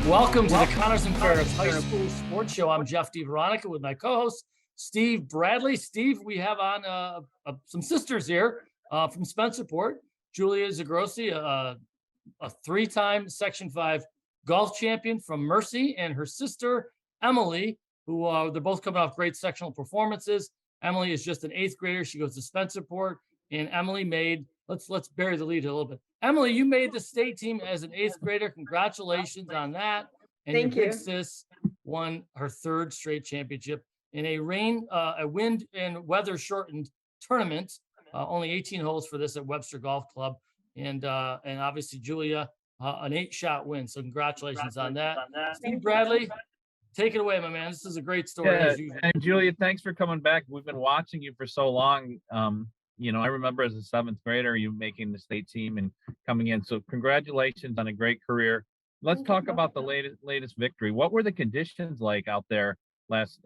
Welcome to the Connors and Ferris High School Sports Show. I'm Jeff DiVeronica with my co-host Steve Bradley. Steve, we have on some sisters here from Spencerport. Julia Zigrossi, a three-time Section 5 golf champion from Mercy, and her sister Emily, who they're both coming off great sectional performances. Emily is just an eighth grader. She goes to Spencerport, and Emily made. Let's bury the lead a little bit. Emily, you made the state team as an eighth grader. Congratulations on that. And Thank your you. big sis won her third straight championship in a wind and weather shortened tournament. Only 18 holes for this at Webster Golf Club. And obviously Julia, an 8-shot win. So congratulations on that. Steve Bradley, take it away, my man. This is a great story. Yeah, as usual. and Julia, thanks for coming back. We've been watching you for so long. I remember as a seventh grader, you making the state team and coming in. So congratulations on a great career. Let's talk about the latest victory. What were the conditions like out there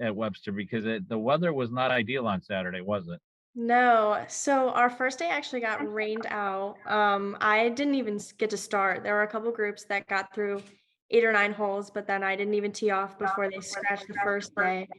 at Webster? Because the weather was not ideal on Saturday, was it? No. So our first day actually got rained out. I didn't even get to start. There were a couple groups that got through 8 or 9 holes, but then I didn't even tee off before they scratched the first day.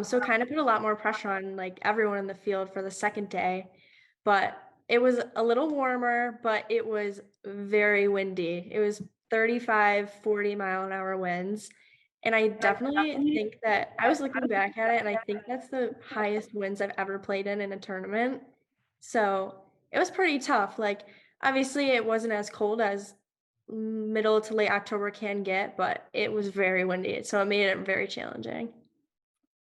So kind of put a lot more pressure on like everyone in the field for the second day. But it was a little warmer, but it was very windy. It was 35, 40 mile an hour winds. And I definitely think that I was looking back at it, and I think that's the highest winds I've ever played in a tournament. So it was pretty tough. Like, obviously, it wasn't as cold as middle to late October can get, but it was very windy. So it made it very challenging.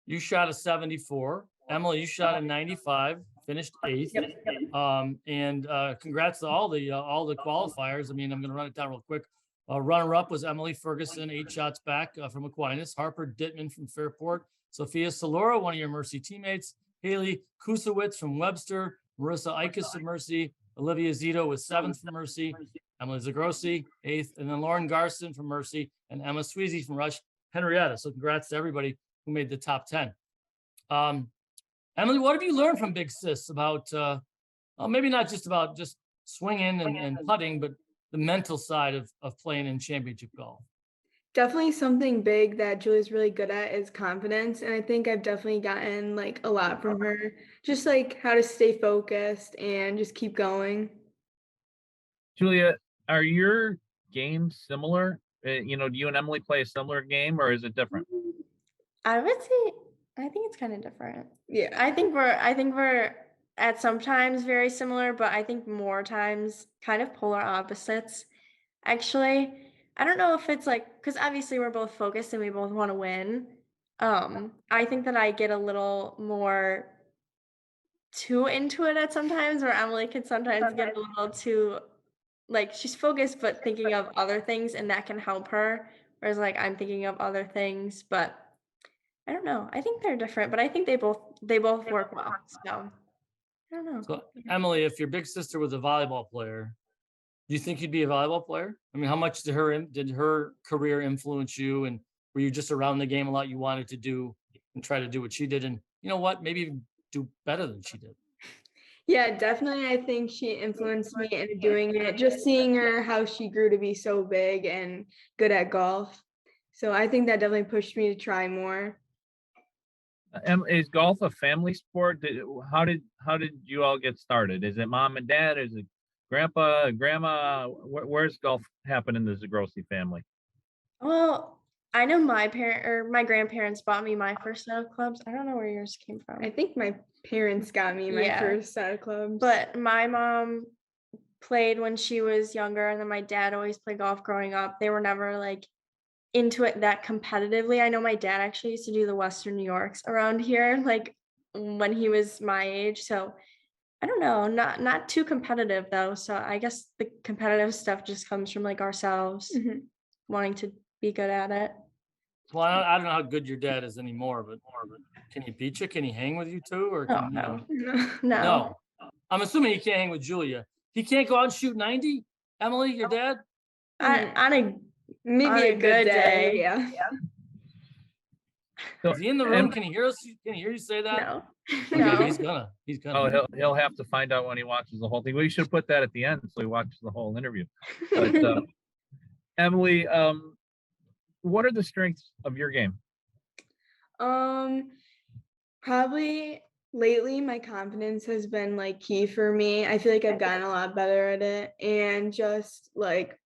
You shot a 74. Emily, you shot a 95, finished 8th. And congrats to all the qualifiers. I mean, I'm going to run it down real quick. Runner-up was Emily Ferguson, 8 shots back from Aquinas. Harper Dittman from Fairport. Sophia Salora, one of your Mercy teammates. Haley Kusowitz from Webster. Marissa Ikas from Mercy. Olivia Zito was 7th from Mercy. Emily Zigrossi, 8th. And then Lauren Garson from Mercy. And Emma Sweezy from Rush Henrietta. So congrats to everybody who made the top 10. Emily, what have you learned from Big Sis about, maybe not just about just swinging and putting, but the mental side of playing in championship golf? Definitely something big that Julia's really good at is confidence. And I think I've definitely gotten like a lot from her, just like how to stay focused and just keep going. Julia, are your games similar? Do you and Emily play a similar game, or is it different? I would say, I think it's kind of different. Yeah. I think we're at sometimes very similar, but I think more times kind of polar opposites. Actually, I don't know if it's like, because obviously we're both focused and we both want to win. I think that I get a little more too into it at sometimes, where Emily can sometimes get a little too, like, she's focused but thinking of other things, and that can help her. Whereas like I'm thinking of other things, but I don't know. I think they're different, but I think they both work well. So I don't know. So Emily, if your big sister was a volleyball player, do you think you'd be a volleyball player? I mean, how much did her career influence you, and were you just around the game a lot, you wanted to do and try to do what she did, and you know what, maybe even do better than she did? Yeah, definitely. I think she influenced me into doing it. Just seeing her, how she grew to be so big and good at golf. So I think that definitely pushed me to try more. Is golf a family sport? How did you all get started? Is it mom and dad? Is it grandpa, grandma? Where's golf happen in the Zigrossi family? Well, I know my grandparents bought me my first set of clubs. I don't know where yours came from. I think my parents got me my first set of clubs. But my mom played when she was younger, and then my dad always played golf growing up. They were never like into it that competitively. I know my dad actually used to do the Western New Yorks around here, like when he was my age. So I don't know, not too competitive though. So I guess the competitive stuff just comes from like ourselves wanting to be good at it. Well, I don't know how good your dad is anymore, but can he beat you? Can he hang with you too? Or Oh, can, no. No. I'm assuming he can't hang with Julia. He can't go out and shoot 90? Emily, your dad? Maybe a good day. Yeah. Is he in the room? Can he hear us? Can he hear you say that? No. Okay, No. He's gonna. Oh, he'll have to find out when he watches the whole thing. We should put that at the end so he watches the whole interview. But Emily, what are the strengths of your game? Probably lately my confidence has been like key for me. I feel like I've gotten a lot better at it, and just like,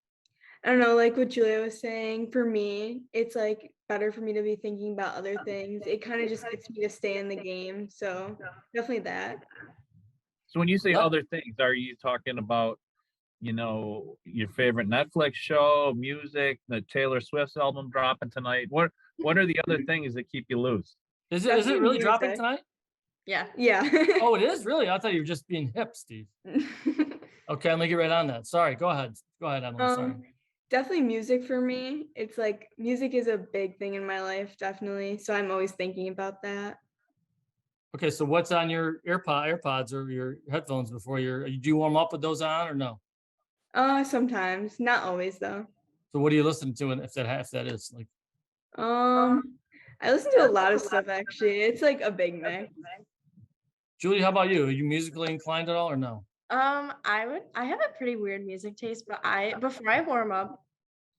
I don't know, like what Julia was saying, for me, it's like better for me to be thinking about other things. It kind of just gets me to stay in the game. So definitely that. So when you say Let- other things, are you talking about, your favorite Netflix show, music, the Taylor Swift album dropping tonight? What are the other things that keep you loose? Is it Definitely really dropping music. tonight? Yeah. Yeah. Oh, it is really? I thought you were just being hip, Steve. Okay, let me get right on that. Sorry, go ahead. Go ahead, Emily. Sorry. Definitely music for me. It's like music is a big thing in my life, definitely. So I'm always thinking about that. Okay, so what's on your AirPods or your headphones before do you warm up with those on or no? Sometimes, not always though. So what are you listening to if that is like? I listen to a lot of stuff actually. It's like a big mix. Julie, how about you? Are you musically inclined at all or no? I have a pretty weird music taste, but before I warm up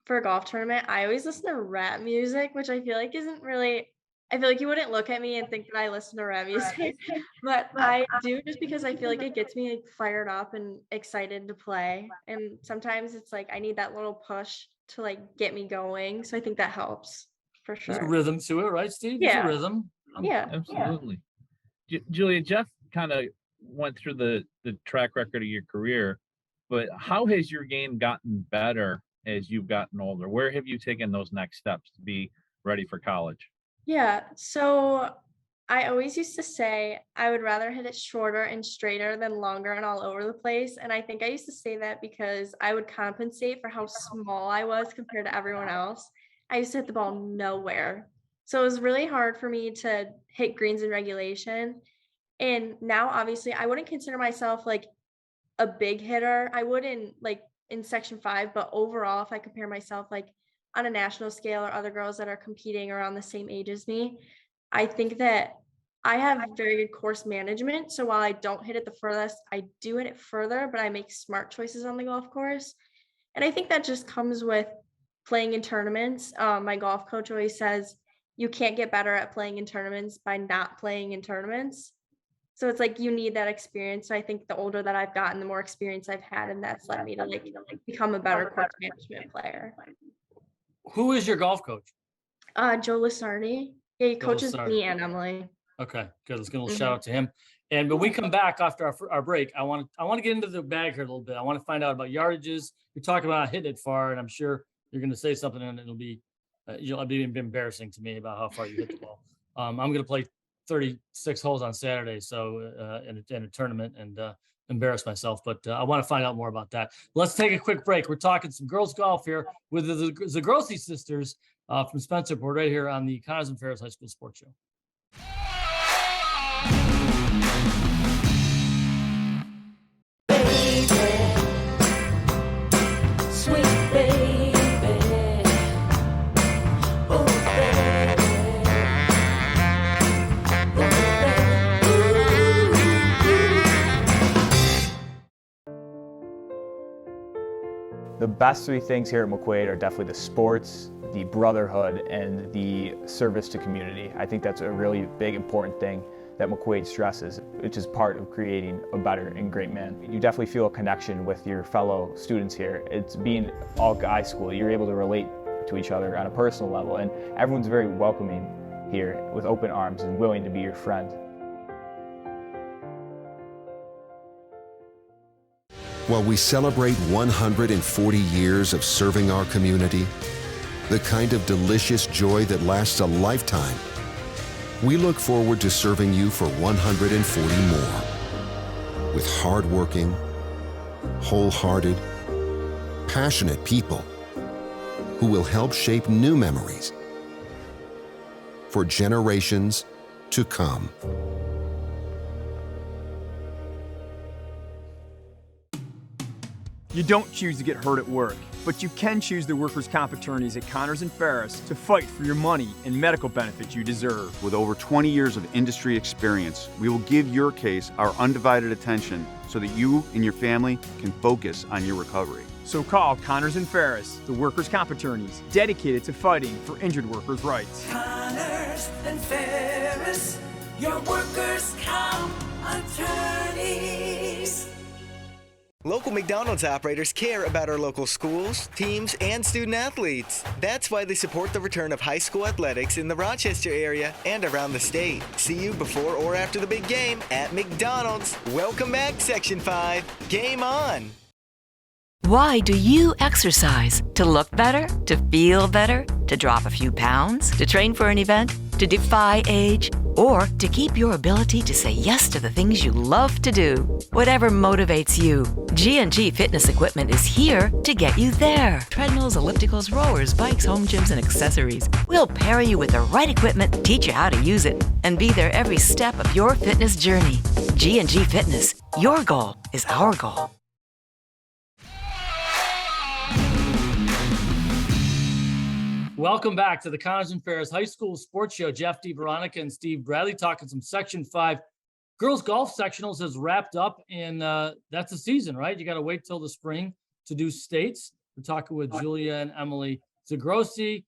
for a golf tournament, I always listen to rap music, which I feel like isn't really, I feel like you wouldn't look at me and think that I listen to rap music, but I do, just because I feel like it gets me like fired up and excited to play. And sometimes it's like I need that little push to like get me going. So I think that helps for There's a sure. rhythm to it, right, Steve? There's a Yeah. rhythm. Yeah. Absolutely. Julia, Jeff kind of went through the track record of your career, but how has your game gotten better as you've gotten older? Where have you taken those next steps to be ready for college? Yeah. So I always used to say I would rather hit it shorter and straighter than longer and all over the place. And I think I used to say that because I would compensate for how small I was compared to everyone else. I used to hit the ball nowhere. So it was really hard for me to hit greens in regulation. And now, obviously, I wouldn't consider myself like a big hitter. I would in section 5, but overall, if I compare myself like on a national scale or other girls that are competing around the same age as me, I think that I have very good course management. So while I don't hit it the furthest, I do hit it further, but I make smart choices on the golf course. And I think that just comes with playing in tournaments. My golf coach always says you can't get better at playing in tournaments by not playing in tournaments. So it's like you need that experience. So I think the older that I've gotten, the more experience I've had, and that's led me to like become a better course management player. Who is your golf coach? Joe Lasardi. Yeah, he coaches Lasardi. me and Emily. Okay, good. Let's give a little shout out to him. And when we come back after our break, I want to get into the bag here a little bit. I want to find out about yardages. You're talking about hitting it far, and I'm sure you're going to say something, and it'll be be embarrassing to me about how far you hit the ball. I'm going to play 36 holes on Saturday, so in a tournament, and embarrass myself. But I want to find out more about that. Let's take a quick break. We're talking some girls golf here with the Zigrossi sisters from Spencerport, right here on the Connors and Ferris High School Sports Show. The best three things here at McQuaid are definitely the sports, the brotherhood, and the service to community. I think that's a really big, important thing that McQuaid stresses, which is part of creating a better and great man. You definitely feel a connection with your fellow students here. It's being all guy school. You're able to relate to each other on a personal level, and everyone's very welcoming here with open arms and willing to be your friend. While we celebrate 140 years of serving our community, the kind of delicious joy that lasts a lifetime, we look forward to serving you for 140 more. With hardworking, wholehearted, passionate people who will help shape new memories for generations to come. You don't choose to get hurt at work, but you can choose the workers' comp attorneys at Connors and Ferris to fight for your money and medical benefits you deserve. With over 20 years of industry experience, we will give your case our undivided attention so that you and your family can focus on your recovery. So call Connors and Ferris, the workers' comp attorneys dedicated to fighting for injured workers' rights. Connors and Ferris, your workers' comp attorneys. Local McDonald's operators care about our local schools, teams, and student athletes. That's why they support the return of high school athletics in the Rochester area and around the state. See you before or after the big game at McDonald's. Welcome back, Section 5. Game on! Why do you exercise? To look better? To feel better? To drop a few pounds? To train for an event? To defy age? Or to keep your ability to say yes to the things you love to do? Whatever motivates you, G&G Fitness Equipment is here to get you there. Treadmills, ellipticals, rowers, bikes, home gyms, and accessories. We'll pair you with the right equipment, teach you how to use it, and be there every step of your fitness journey. G&G Fitness. Your goal is our goal. Welcome back to the Connors and Ferris High School Sports Show. Jeff, DiVeronica, and Steve Bradley talking some Section 5. Girls Golf Sectionals has wrapped up, and that's the season, right? You got to wait till the spring to do states. We're talking with Julia and Emily Zigrossi.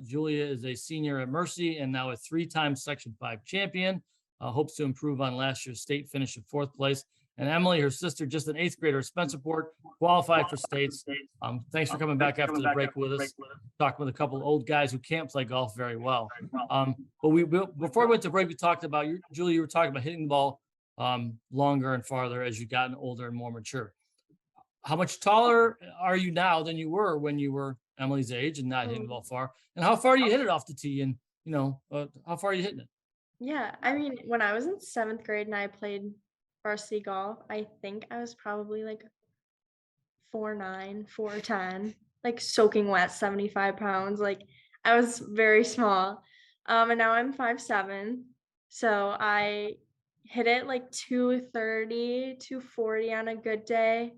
Julia is a senior at Mercy and now a 3-time Section 5 champion. Hopes to improve on last year's state finish in 4th place. And Emily, her sister, just an 8th grader at Spencerport, qualified for states. Thanks for coming back after the break with us. Talking with a couple of old guys who can't play golf very well. But before we went to break, we talked about, Julia, you were talking about hitting the ball longer and farther as you've gotten older and more mature. How much taller are you now than you were when you were Emily's age and not hitting the ball far? And how far do you hit it off the tee? And, how far are you hitting it? Yeah, I mean, when I was in 7th grade and I played varsity golf, I think I was probably like 4'9", 4'10", like soaking wet, 75 pounds. Like I was very small. And now I'm 5'7". So I hit it like 230, 240 on a good day.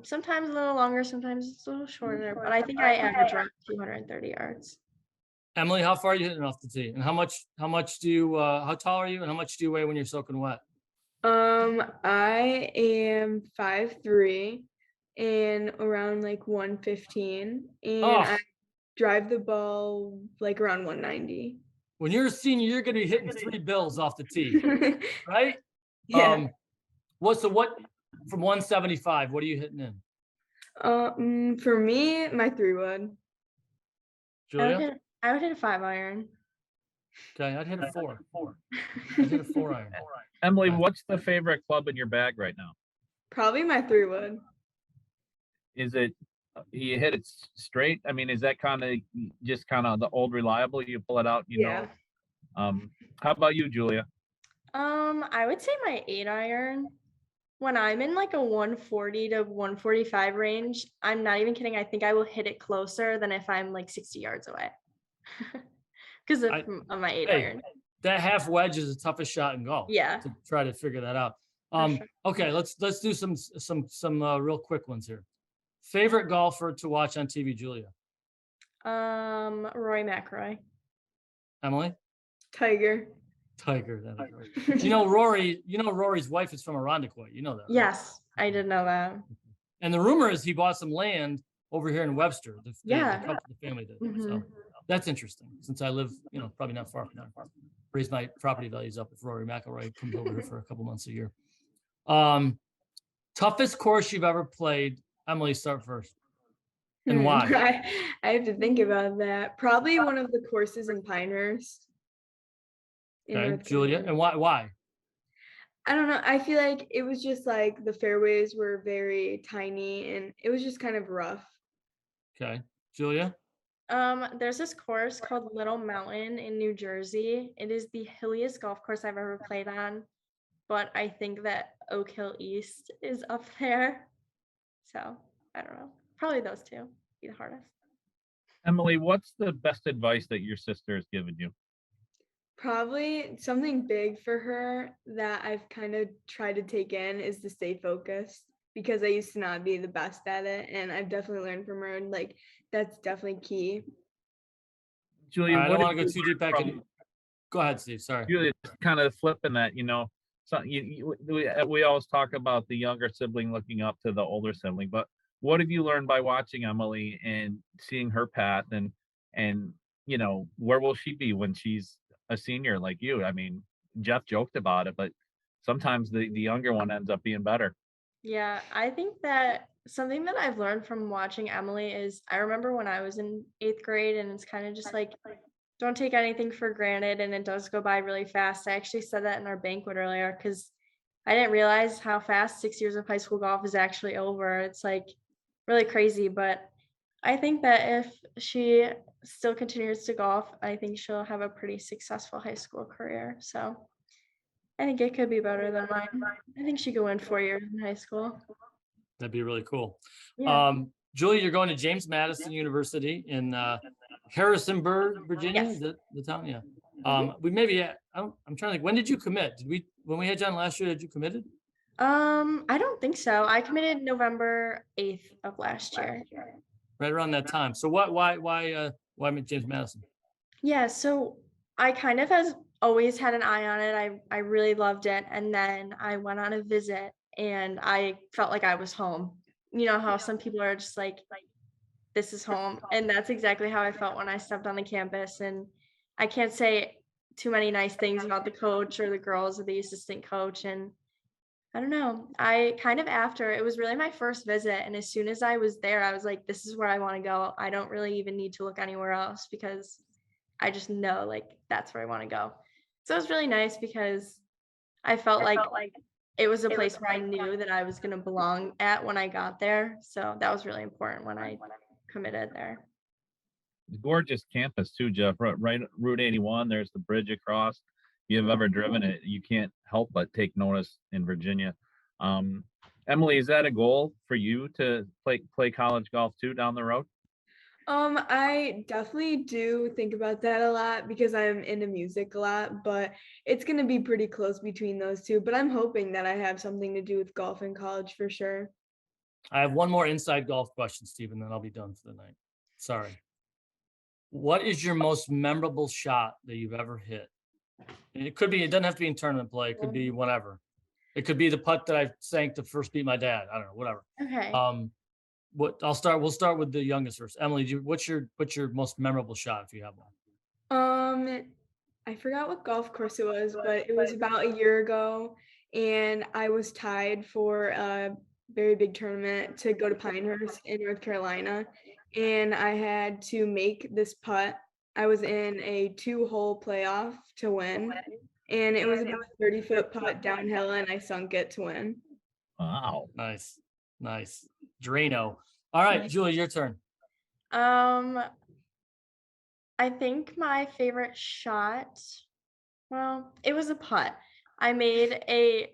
Sometimes a little longer, sometimes it's a little shorter, but I think I average around 230 yards. Emily, how far are you hitting off the tee? And how tall are you and how much do you weigh when you're soaking wet? I am 5'3" and around like 115, and I drive the ball like around 190. When you're a senior, you're going to be hitting 3 bills off the tee, right? Yeah. What from 175? What are you hitting in? For me, my 3-wood. Julia? I would hit a 5-iron. Okay, I'd hit a 4. I'd hit a 4-iron. Emily, what's the favorite club in your bag right now? Probably my 3-wood. Is it you hit it straight? I mean, is that kind of the old reliable? You pull it out, know. How about you, Julia? I would say my 8-iron. When I'm in like a 140 to 145 range, I'm not even kidding. I think I will hit it closer than if I'm like 60 yards away. Because of my 8-iron. That half wedge is the toughest shot in golf. Yeah. To try to figure that out. Sure. Okay, let's do some real quick ones here. Favorite golfer to watch on TV, Julia? Roy McIlroy. Emily? Tiger. That is right. Rory's wife is from Irondequoit. You know that, right? Yes, I did know that. And the rumor is he bought some land over here in Webster. The family did. Mm-hmm. So that's interesting. Since I live, probably not far from there. Raise my property values up if Rory McIlroy comes over here for a couple months a year. Toughest course you've ever played? Emily, start first. And why? I have to think about that. Probably one of the courses in Pinehurst. Okay, Julia, and why? I don't know. I feel like it was just like the fairways were very tiny and it was just kind of rough. Okay, Julia? There's this course called Little Mountain in New Jersey. It is the hilliest golf course I've ever played on, but I think that Oak Hill East is up there. So I don't know. Probably those two be the hardest. Emily, what's the best advice that your sister has given you? Probably something big for her that I've kind of tried to take in is to stay focused, because I used to not be the best at it, and I've definitely learned from her, and like that's definitely key. Julia, I don't want to go too deep back in. Go ahead, Steve. Sorry. Julia, kind of flipping that, so we always talk about the younger sibling looking up to the older sibling, but what have you learned by watching Emily and seeing her path, and where will she be when she's a senior like you? I mean, Jeff joked about it, but sometimes the younger one ends up being better. Yeah, I think that something that I've learned from watching Emily is I remember when I was in 8th grade, and it's kind of just like, don't take anything for granted, and it does go by really fast. I actually said that in our banquet earlier because I didn't realize how fast 6 years of high school golf is actually over. It's like really crazy, but I think that if she still continues to golf, I think she'll have a pretty successful high school career. So I think it could be better than mine. I think she could win 4 years in high school. That'd be really cool. Yeah. Julie, you're going to James Madison University in Harrisonburg, Virginia. Yes. Is that the town? Yeah. Mhm. We maybe I'm trying to think. When did you commit? When we had John last year? Did you committed? I don't think so. I committed November 8th of last year. Right around that time. So why James Madison? Yeah, so I kind of has always had an eye on it. I really loved it, and then I went on a visit and I felt like I was home. You know how some people are just like this is home, and that's exactly how I felt when I stepped on the campus. And I can't say too many nice things about the coach or the girls or the assistant coach. And I don't know. I kind of after it was really my first visit. And as soon as I was there, I was like, this is where I want to go. I don't really even need to look anywhere else because I just know like that's where I want to go. So it was really nice because I felt like it was a place where I knew that I was going to belong at when I got there. So that was really important when I committed there. Gorgeous campus too, Jeff. Right, Route 81. There's the bridge across. If you've ever driven it, you can't help but take notice in Virginia. Emily, is that a goal for you to play college golf too down the road? I definitely do think about that a lot because I'm into music a lot, but it's gonna be pretty close between those two. But I'm hoping that I have something to do with golf in college for sure. I have one more inside golf question, Stephen, then I'll be done for the night. Sorry. What is your most memorable shot that you've ever hit? And it doesn't have to be in tournament play. It could be whatever. It could be the putt that I sank to first beat my dad. I don't know, whatever. Okay. We'll start with the youngest first. Emily, what's your most memorable shot if you have one? I forgot what golf course it was, but it was about a year ago, and I was tied for a very big tournament to go to Pinehurst in North Carolina, and I had to make this putt. I was in a 2-hole playoff to win, and it was about a 30-foot putt downhill, and I sunk it to win. Wow. Nice. Drano. All right, Julie, your turn. I think my favorite shot, well, it was a putt. It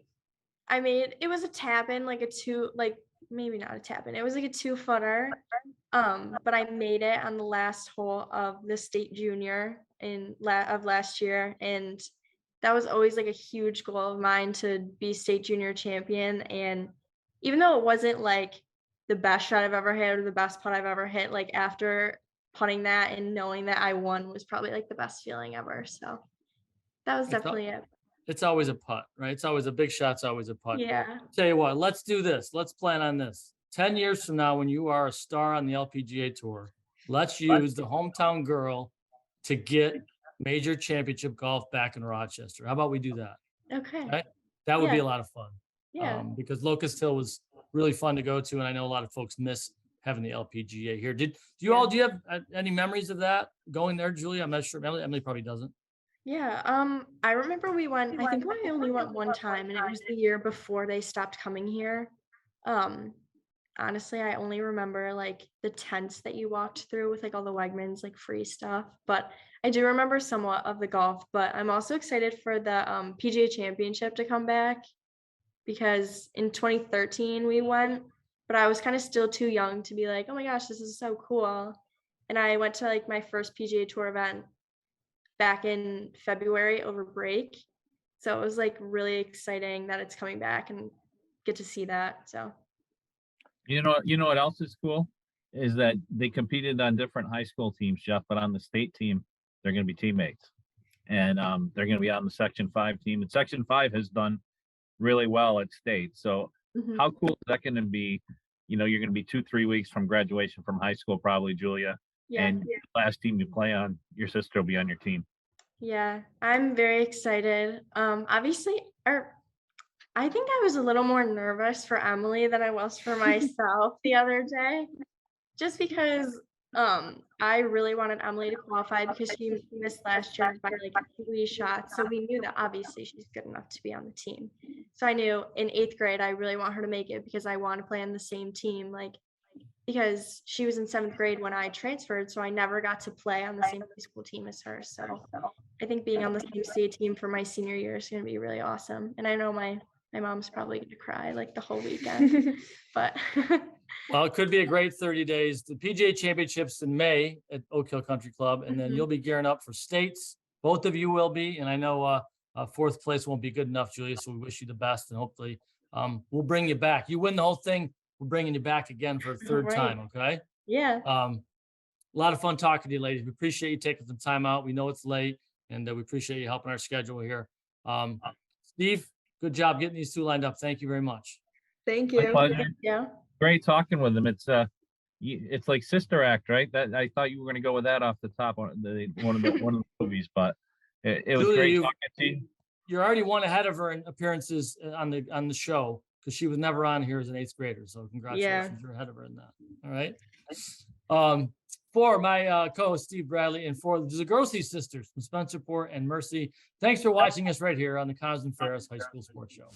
was a tap in, like a two, like maybe not a tap in. It was like a 2-footer. But I made it on the last hole of the state junior of last year, and that was always like a huge goal of mine to be state junior champion. And even though it wasn't like the best shot I've ever hit or the best putt I've ever hit, like after putting that and knowing that I won was probably like the best feeling ever. So that was definitely it. It's always a putt, right? It's always a big shot's always a putt. Yeah. Tell you what, let's do this. Let's plan on this. 10 years from now, when you are a star on the LPGA tour, let's use the hometown girl to get major championship golf back in Rochester. How about we do that? Okay. Right? That would be a lot of fun. Yeah. Because Locust Hill was really fun to go to, and I know a lot of folks miss having the LPGA here. Do you have any memories of that going there, Julia? I'm not sure. Emily probably doesn't. Yeah. I remember we went. I think I only went one time, and it was the year before they stopped coming here. Honestly, I only remember like the tents that you walked through with like all the Wegmans, like free stuff. But I do remember somewhat of the golf. But I'm also excited for the PGA Championship to come back because in 2013 we went, but I was kind of still too young to be like, oh my gosh, this is so cool. And I went to like my first PGA Tour event back in February over break. So it was like really exciting that it's coming back and get to see that. So. You know what else is cool is that they competed on different high school teams, Jeff, but on the state team, they're going to be teammates, and they're going to be on the Section 5 team. And Section 5 has done really well at state. So how cool is that going to be you know, you're going to be 2-3 weeks from graduation from high school, probably, Julia. Yeah. And the last team you play on, your sister will be on your team. Yeah, I'm very excited. Obviously, I think I was a little more nervous for Emily than I was for myself the other day, just because I really wanted Emily to qualify because she missed last year by like 3 shots. So we knew that obviously she's good enough to be on the team. So I knew in 8th grade, I really want her to make it because I want to play on the same team. Like, because she was in 7th grade when I transferred, so I never got to play on the same high school team as her. So I think being on the same state team for my senior year is going to be really awesome. And I know my mom's probably going to cry like the whole weekend, but Well, it could be a great 30 days. The PGA Championships in May at Oak Hill Country Club, and then you'll be gearing up for states. Both of you will be, and I know 4th place won't be good enough, Julia, so we wish you the best, and hopefully we'll bring you back. You win the whole thing, we're bringing you back again for a 3rd time, okay? Yeah. A lot of fun talking to you, ladies. We appreciate you taking some time out. We know it's late, and we appreciate you helping our schedule here. Steve, good job getting these 2 lined up. Thank you very much. Thank My you. pleasure. Yeah. Great talking with them. It's like Sister Act, right? That I thought you were going to go with that off the top on one of the movies, but it was Julia, great talking to you. You're already one ahead of her in appearances on the show because she was never on here as an 8th grader. So congratulations, you're ahead of her in that. All right. For my co-host Steve Bradley and for the Zigrossi sisters from Spencerport and Mercy, thanks for watching us right here on the Connors and Ferris High School Sports Show.